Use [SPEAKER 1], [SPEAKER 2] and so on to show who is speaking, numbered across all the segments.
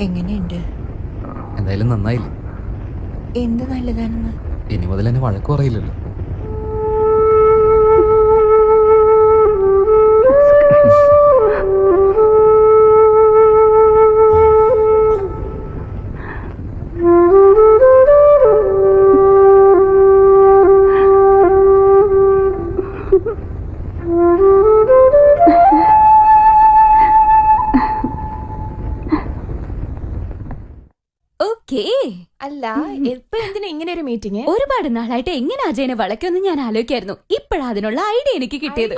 [SPEAKER 1] എങ്ങനെയുണ്ട്?
[SPEAKER 2] എന്തായാലും നന്നായില്ലേ?
[SPEAKER 1] എന്ത് നല്ലതാണെന്ന്?
[SPEAKER 2] ഇനി മുതൽ എന്നെ വഴക്ക് പറയില്ലല്ലോ.
[SPEAKER 1] അല്ല, ഇപ്പൊ എന്തിനാ ഇങ്ങനെ ഒരു മീറ്റിംഗ്?
[SPEAKER 3] ഒരുപാട് നാളായിട്ട് എങ്ങനെ അജയനെ വളയ്ക്കുമെന്ന് ഞാൻ ആലോചിക്കായിരുന്നു. ഇപ്പോഴാ അതിനുള്ള ഐഡിയ എനിക്ക് കിട്ടിയത്.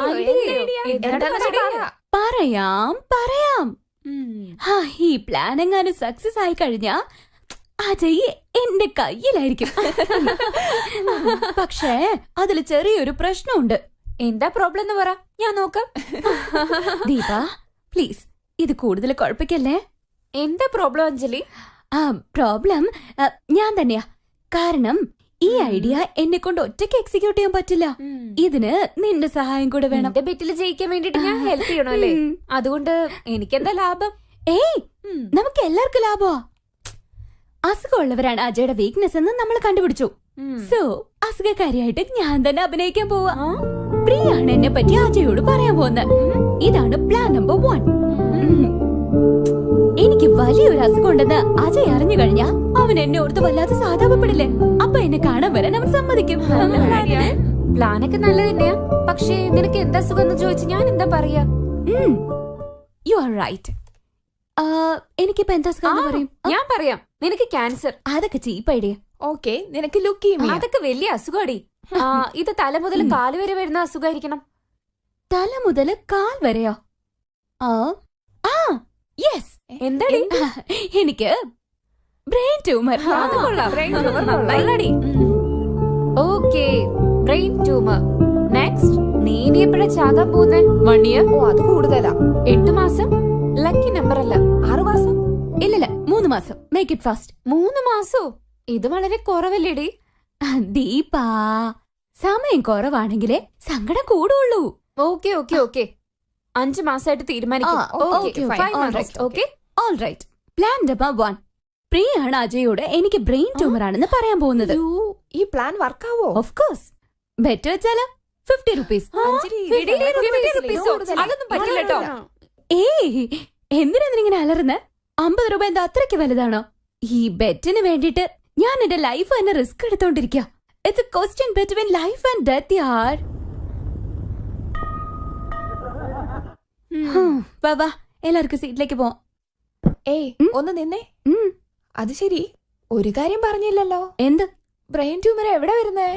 [SPEAKER 3] പറയാം. ഈ പ്ലാൻ എങ്ങാനും സക്സസ് ആയി കഴിഞ്ഞാ അജയ് എന്റെ കയ്യിലായിരിക്കും. പക്ഷേ അതിൽ ചെറിയൊരു പ്രശ്നമുണ്ട്.
[SPEAKER 1] എന്താ പ്രോബ്ലം എന്ന് പറ, ഞാൻ നോക്കാം.
[SPEAKER 3] ദീപ പ്ലീസ്, ഇത് കൂടുതൽ കുഴപ്പിക്കല്ലേ.
[SPEAKER 1] എന്താ പ്രോബ്ലം അഞ്ജലി?
[SPEAKER 3] പ്രോബ്ലം ഞാൻ തന്നെയാ. കാരണം ഈ ഐഡിയ എന്നെ കൊണ്ട് ഒറ്റയ്ക്ക് എക്സിക്യൂട്ട് ചെയ്യാൻ പറ്റില്ല. ഇതിന് നിന്റെ സഹായം കൂടെ വേണം.
[SPEAKER 1] എന്റെ ബെറ്റിൽ ജയിക്കാൻ വേണ്ടിട്ട് ഞാൻ ഹെൽപ്പ് ചെയ്യണോ അല്ലേ? അതുകൊണ്ട് എനിക്കെന്താ ലാഭം?
[SPEAKER 3] ഏയ്, നമുക്ക് എല്ലാവർക്കും ലാഭമാ. അസുഖമുള്ളവരാണ് അജയുടെ വീക്ക്നെസ് എന്ന് നമ്മൾ കണ്ടുപിടിച്ചു. സോ അസുഖക്കാരിയായിട്ട് ഞാൻ തന്നെ അഭിനയിക്കാൻ പോവാ. പ്രിയാണ് എന്നെ പറ്റി അജയോട് പറയാൻ പോകുന്നത്. ഇതാണ് പ്ലാൻ നമ്പർ 1. എനിക്ക് വലിയൊരു അസുഖം ഉണ്ടെന്ന് അജയ് അറിഞ്ഞു കഴിഞ്ഞാ അവൻ എന്നെ ഓർത്ത് വല്ലാതെ സാധാപപ്പെടില്ലേ. അപ്പൊ എന്നെ കാണാൻ വരാൻ അവൻ സമ്മതിക്കും.
[SPEAKER 1] പ്ലാനൊക്കെ നല്ല തന്നെയാ. പക്ഷേ നിനക്ക് എന്താ അസുഖം എന്ന് ചോദിച്ചു ഞാൻ എന്താ പറയാ?
[SPEAKER 3] You are right. എനിക്കിപ്പോ എന്താ അസുഖം പറയും?
[SPEAKER 1] ഞാൻ പറയാം, നിനക്ക് ക്യാൻസർ.
[SPEAKER 3] അതൊക്കെ ചീപ്പ് ഐഡിയ.
[SPEAKER 1] ഓക്കെ, നിനക്ക് ലുക്കീമിയ. അതൊക്കെ വലിയ അസുഖാടി. ഇത് തല മുതൽ കാല് വരെ വരുന്ന അസുഖായിരിക്കണം.
[SPEAKER 3] തല മുതൽ കാൽ വരെയോ? യെസ്.
[SPEAKER 1] എന്താടി?
[SPEAKER 3] എനിക്ക് brain tumour.
[SPEAKER 1] Okay, brain tumour. Next, നീ ഇനി എപ്പോഴാ ചാകാൻ പോകുന്നേ? 1 year? ഓ, അത് കൂടുതലാ. 8 മാസം? ലക്കി നമ്പർ അല്ല. 6 മാസം?
[SPEAKER 3] ഇല്ലല്ല, 3 മാസം. Make it fast.
[SPEAKER 1] 3 മാസോ? ഇത് വളരെ കുറവല്ലേടി?
[SPEAKER 3] ദീപാ, സമയം കുറവാണെങ്കിലേ സങ്കടം കൂടുള്ളൂ.
[SPEAKER 1] ഓക്കെ ഓക്കെ ഓക്കെ, 5 മാസമായിട്ട് തീരുമാനിക്കും.
[SPEAKER 3] Plan number 1. പ്രിയാണ് അജയോട് എനിക്ക് ബ്രെയിൻ ട്യൂമർ ആണെന്ന് പറയാൻ പോകുന്നത്.
[SPEAKER 1] ഈ പ്ലാൻ വർക്കാവോ?
[SPEAKER 3] Of course. ബെറ്റർ വെച്ചാലോ 50 rupees.
[SPEAKER 1] അതൊന്നും പറ്റില്ലട്ടോ.
[SPEAKER 3] ഏയ്, എന്തിനാ അലറുന്ന? 50 രൂപ എന്താ അത്രയ്ക്ക് വലുതാണോ? ഈ ബെറ്റിന് വേണ്ടിട്ട് ഞാൻ എന്റെ ലൈഫ് തന്നെ റിസ്ക് എടുത്തോണ്ടിരിക്കുക. It's a question between life and death യാർ. വാ, എല്ലാവർക്കും സീറ്റിലേക്ക് പോവാം.
[SPEAKER 1] ഏയ്, ഒന്ന് നിന്നേ. അത് ശരി, ഒരു കാര്യം പറഞ്ഞില്ലല്ലോ.
[SPEAKER 3] എന്ത്?
[SPEAKER 1] ബ്രെയിൻ ട്യൂമർ എവിടെ വരുന്നേ?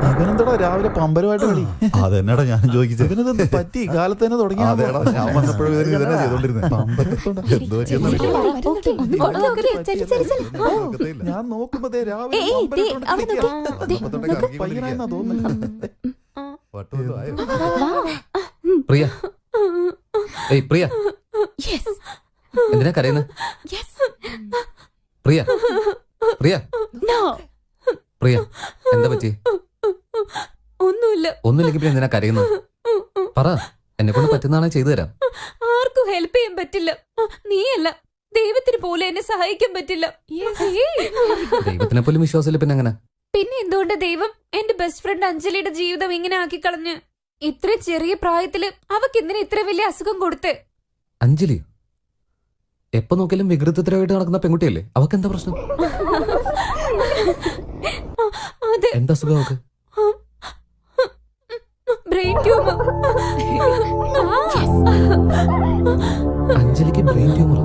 [SPEAKER 4] അവനെന്താടാ രാവിലെ പമ്പരമായിട്ട് കളി?
[SPEAKER 5] അതെന്നാടാ ഞാൻ ചോദിച്ചത്.
[SPEAKER 4] ഇവനെന്ത് പറ്റി? കാലത്ത് തന്നെ തുടങ്ങി.
[SPEAKER 5] ഞാൻ വന്നപ്പോഴും
[SPEAKER 4] ഞാൻ നോക്കുമ്പോ രാവിലെ പയ്യനായെന്നാ തോന്നുന്നു.
[SPEAKER 2] പ്രിയ, ഏയ് പ്രിയ, എന്തിനാ കരയുന്നത്? പ്രിയ, പ്രിയ, പ്രിയ, എന്താ പറ്റി? ഒന്നുമില്ലെങ്കിൽ പിന്നെ എന്തിനാ കരയുന്നത്? പറ, എന്നെ കൊണ്ട് പറ്റുന്നതാണെ ചെയ്തു തരാം.
[SPEAKER 1] ആർക്കും ഹെൽപ്പ് ചെയ്യാൻ പറ്റില്ല. നീയല്ല, ദൈവത്തിന് പോലും എന്നെ സഹായിക്കാൻ പറ്റില്ല.
[SPEAKER 2] ദൈവത്തിനെ പോലും വിശ്വാസമില്ല, പിന്നെ എങ്ങനെ?
[SPEAKER 1] പിന്നെ എന്തുകൊണ്ട് ദൈവം എന്റെ ബെസ്റ്റ് ഫ്രണ്ട് അഞ്ജലിയുടെ ജീവിതം ഇങ്ങനെ ആക്കി കളഞ്ഞ്? ഇത്ര ചെറിയ പ്രായത്തില് അവക്ക് എന്തിനാ ഇത്ര വലിയ അസുഖം കൊടുത്ത്?
[SPEAKER 2] അഞ്ജലി എപ്പോ നോക്കിയാലും വികൃതത്തിലായിട്ട് നടക്കുന്ന പെൺകുട്ടിയല്ലേ? അവക്ക് എന്താ പ്രശ്നം? എന്താ അസുഖം അവക്ക്?
[SPEAKER 1] Brain tumour.
[SPEAKER 2] അഞ്ജലിക്ക് ബ്രെയിൻ ട്യൂമർ?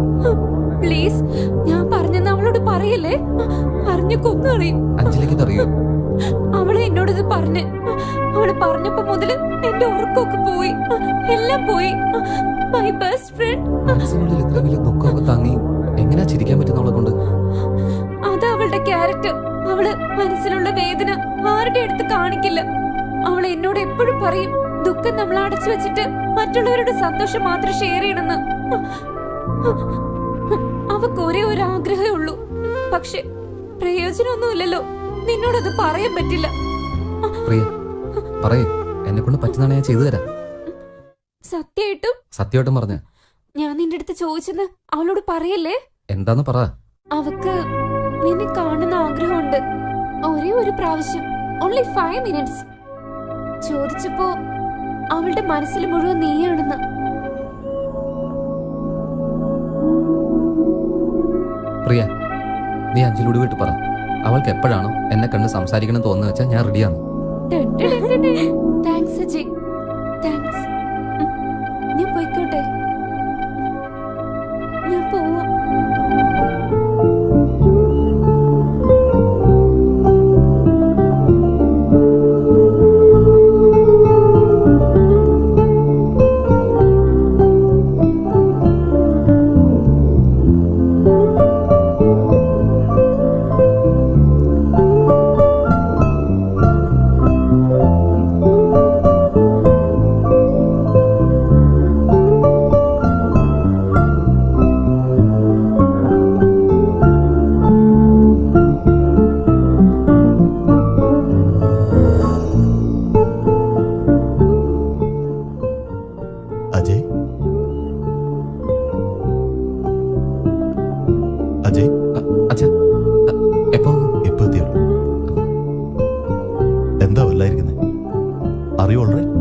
[SPEAKER 1] പ്ലീസ്, ഞാൻ പറഞ്ഞെന്ന് അവളോട് പറയല്ലേ. അറിഞ്ഞു കൊന്നറിയും.
[SPEAKER 2] അഞ്ജലിക്ക് അറിയോ?
[SPEAKER 1] അവള് എന്നോടത് പറഞ്ഞ്. അവള് പറഞ്ഞപ്പോ മുതല് എന്റെ ഉറക്കമൊക്കെ പോയി, എല്ലാം പോയി. My best friend.
[SPEAKER 2] മനസ്സിനുള്ളിൽ ഇത്ര വലിയ ദുഃഖമൊക്കെ താങ്ങി എങ്ങനെയാ ചിരിക്കാൻ പറ്റുന്ന അവളെ കൊണ്ട്?
[SPEAKER 1] അത് അവളുടെ ക്യാരക്ടർ. അവള് മനസ്സിലുള്ള വേദന ആരുടെ അടുത്ത് കാണിക്കില്ല. അവൾ എന്നോട് എപ്പോഴും പറയും, ദുഃഖം നമ്മൾ അടച്ചു വെച്ചിട്ട് മറ്റുള്ളവരുടെ സന്തോഷം മാത്രം ഷെയർ ചെയ്യണമെന്ന്. അവക്ക് ഒരേ ഒരു ആഗ്രഹമേ ഉള്ളൂ. പക്ഷെ പ്രയോജനമൊന്നുമില്ലല്ലോ. നിന്നോടത് പറയാൻ പറ്റില്ല.
[SPEAKER 2] പ്രിയ, പറയേ, എന്നെ കൊണ്ട് പറ്റുന്നതാണ് ഞാൻ ചെയ്തു തരാം.
[SPEAKER 1] സത്യമായിട്ടും
[SPEAKER 2] സത്യമായിട്ടും പറഞ്ഞ
[SPEAKER 1] ഞാൻ നിന്റെ അടുത്ത് ചോദിച്ചെന്ന് അവളോട് പറയല്ലേ.
[SPEAKER 2] എന്താന്ന് പറ.
[SPEAKER 1] അവക്ക് നിന്നെ കാണുന്ന ആഗ്രഹമുണ്ട്. ഒരേ ഒരു പ്രാവശ്യം, ഓൺലി 5 minutes. ചോദിച്ചപ്പോ അവളുടെ മനസ്സിൽ മുഴുവൻ നീയാണെന്ന്.
[SPEAKER 2] പ്രിയ, നീ അഞ്ജലിയോട് വീട്ട് പറ. അവൾക്ക് എപ്പോഴാണോ എന്നെ കണ്ട് സംസാരിക്കണം തോന്നുന്ന വെച്ചാൽ ഞാൻ റെഡിയാണ്.
[SPEAKER 1] Thanks Ajay, thanks. ഞാൻ പോയിക്കോട്ടെ, ഞാൻ പോവാം.
[SPEAKER 5] അജയ്, അജയ്,
[SPEAKER 2] അച്ഛാ, എപ്പോ
[SPEAKER 5] ഇപ്പൊ എത്തിയുള്ളൂ. എന്താ വല്ലായിരിക്കുന്നേ? അറിയോ alright?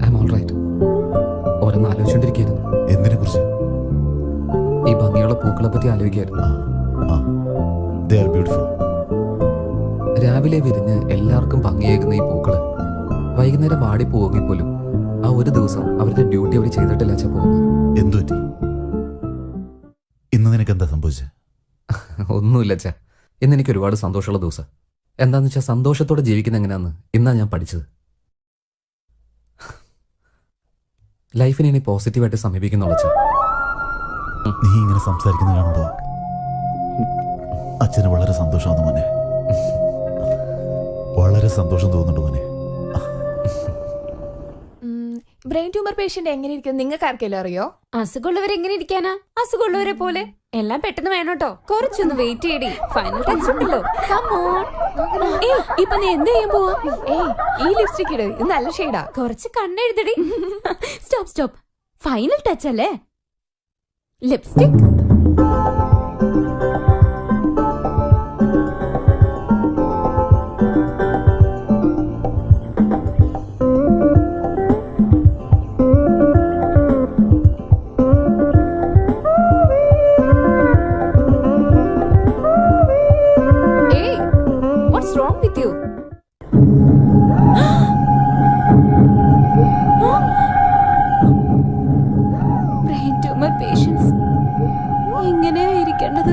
[SPEAKER 2] I am all right. ഓരോന്ന് ആലോചിച്ചോണ്ടിരിക്കുന്നു.
[SPEAKER 5] എന്തിനെ കുറിച്ച്?
[SPEAKER 2] ഈ ഭംഗിയുള്ള പൂക്കളെ പറ്റി ആലോചിക്കായിരുന്നു.
[SPEAKER 5] They are beautiful.
[SPEAKER 2] രാവിലെ വിരിഞ്ഞ് എല്ലാവർക്കും ഭംഗിയേകുന്ന ഈ പൂക്കള് വൈകുന്നേരം വാടി പോവുമെങ്കിൽ ആ ഒരു ദിവസം അവരുടെ ഡ്യൂട്ടി അവർ ചെയ്തിട്ടില്ല അച്ഛാ പോകുന്നത്.
[SPEAKER 5] എന്തു പറ്റി? ഇന്ന് നിനക്ക് എന്താ സംഭവിച്ചത്?
[SPEAKER 2] ഒന്നുമില്ല അച്ഛാ, ഇന്ന് എനിക്ക് ഒരുപാട് സന്തോഷമുള്ള ദിവസം. എന്താന്ന് വെച്ചാൽ സന്തോഷത്തോടെ ജീവിക്കുന്ന എങ്ങനെയാന്ന് ഇന്നാ ഞാൻ പഠിച്ചത്. ലൈഫിനെ ഇനി പോസിറ്റീവായിട്ട് സമീപിക്കുന്നുള്ള അച്ഛാ.
[SPEAKER 5] നീ ഇങ്ങനെ സംസാരിക്കുന്ന കാണുമ്പോ അച്ഛന് വളരെ സന്തോഷമാണ് മോനെ. വളരെ സന്തോഷം തോന്നുന്നുണ്ട് മോനെ.
[SPEAKER 6] ബ്രെയിൻ ട്യൂമർ പേഷ്യന്റ് എങ്ങനെ ഇരിക്കും നിങ്ങൾക്ക് ആർക്കെങ്കിലും അറിയോ?
[SPEAKER 1] അസുഖമുള്ളവർ എങ്ങനെ ഇരിക്കാനാ? അസുഖമുള്ളവരെ പോലെ. എല്ലാം പെട്ടെന്ന് വേണം കേട്ടോ. കുറച്ചൊന്ന് വെയിറ്റ് ചെയ്യടി, ഫൈനൽ ടച്ച് ഉണ്ടല്ലോ. Come on.
[SPEAKER 3] ഏയ്, ഇപ്പൊ നീ എന്ത് ചെയ്യാൻ പോവാ?
[SPEAKER 6] ഏയ്, ഈ ലിപ്സ്റ്റിക് ഇട്, ഇത് നല്ല ഷെയ്ഡാ.
[SPEAKER 1] കുറച്ച് കണ്ണെഴുതടി.
[SPEAKER 3] Stop stop. ഫൈനൽ ടച്ച് അല്ലേ? Lipstick.
[SPEAKER 1] Hey, what's wrong with you?
[SPEAKER 3] Brain tumour patients എങ്ങനെയാ ഇരിക്കേണ്ടത്?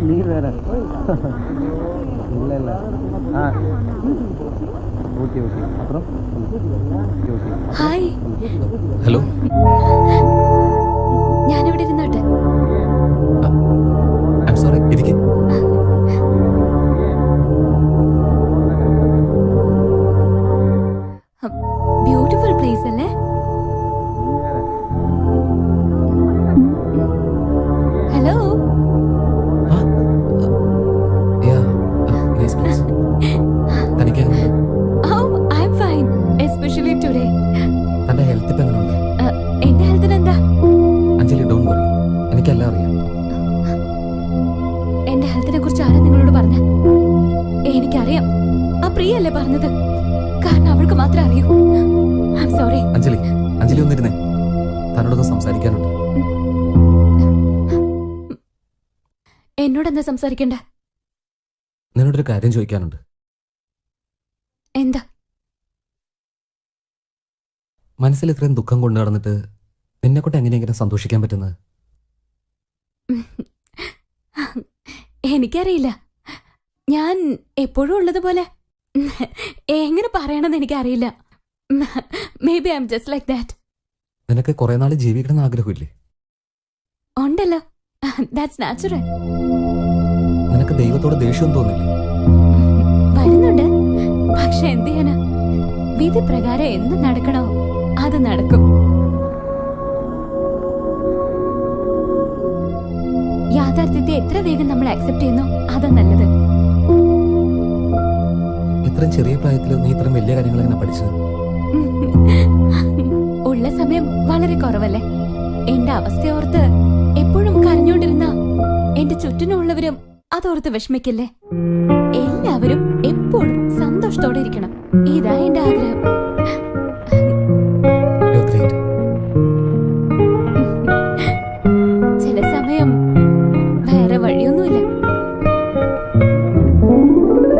[SPEAKER 7] நீர் வேற இல்ல இல்ல ஓகே ஓகே அப்புறம் ஓகே
[SPEAKER 3] ഹായ്,
[SPEAKER 2] ഹലോ,
[SPEAKER 3] ഞാനിവിടെ ഇരുന്നോട്ടെ.
[SPEAKER 2] I'm sorry. ഇരിക്കെ.
[SPEAKER 3] ബ്യൂട്ടിഫുൾ പ്ലേസ് അല്ലേ? ഹലോ.
[SPEAKER 2] തനിക്ക്
[SPEAKER 3] oh, I am fine, especially today.
[SPEAKER 2] തന്റെ ഹെൽത്ത് ഇപ്പം എങ്ങനെയുണ്ട്?
[SPEAKER 3] എന്റെ ഹെൽത്തിന് എന്താ?
[SPEAKER 2] അഞ്ജലി, ഡോൺ വറി, എനിക്കെല്ലാം അറിയാം.
[SPEAKER 3] എന്റെ ഹെൽത്തിനെ കുറിച്ച് ആരാ നിങ്ങളോട് പറഞ്ഞ? എനിക്കറിയാം, ആ പ്രിയല്ലേ പറഞ്ഞത്. കാരണം അവൾക്ക് മാത്രമേ അറിയൂ. I am sorry.
[SPEAKER 2] Anjali, Anjali ഒന്നിരുന്നേ, തന്നോടൊന്ന് സംസാരിക്കാനുണ്ട്.
[SPEAKER 3] എന്നോട് എന്താ സംസാരിക്കണ്ടേ?
[SPEAKER 2] നിന്നോടൊരു കാര്യം ചോദിക്കാനുണ്ട്.
[SPEAKER 3] എന്താ?
[SPEAKER 2] മനസ്സിൽ ഇത്രയും ദുഃഖം കൊണ്ടു നടന്നിട്ട് നിന്നെക്കൊണ്ട് എങ്ങനെയെങ്കിലും സന്തോഷിക്കാൻ പറ്റുന്നത്?
[SPEAKER 3] എനിക്കറിയില്ല. ഞാൻ എപ്പോഴും ഉള്ളതുപോലെ എങ്ങനെ പറയണമെന്ന് എനിക്കറിയില്ല. May be I am just like that.
[SPEAKER 2] നിനക്ക് കുറെ നാൾ ജീവിക്കണം എന്ന് ആഗ്രഹമില്ലേ?
[SPEAKER 3] ഉണ്ടല്ലോ, ദാറ്റ്സ് നാച്ചുറൽ.
[SPEAKER 2] നിനക്ക് ദൈവത്തോട് ദേഷ്യം തോന്നില്ലേ?
[SPEAKER 3] വരുന്നുണ്ട്. പക്ഷെ എന്ത് ചെയ്യാനാ, വിധി പ്രകാരം എന്ത് നടക്കണോ അത് നടക്കും. യാഥാർത്ഥ്യത്തെ എത്ര വേഗം നമ്മൾ അക്സെപ്റ്റ് ചെയ്യുന്നോ അതാ നല്ലത്.
[SPEAKER 2] ഇത്രയും ചെറിയ പ്രായത്തിൽ നീ ഇത്രയും വലിയ കാര്യങ്ങൾ എങ്ങനെ പഠിച്ചത്?
[SPEAKER 3] ഉള്ള സമയം വളരെ കുറവല്ലേ. എന്റെ അവസ്ഥയോർത്ത് എപ്പോഴും കരഞ്ഞോണ്ടിരുന്ന എന്റെ ചുറ്റിനുള്ളവരും അതോർത്ത് വിഷമിക്കില്ലേ. എല്ലാവരും എപ്പോഴും സന്തോഷത്തോടെ ഇരിക്കണം. ഇതാ എന്റെ ആഗ്രഹം.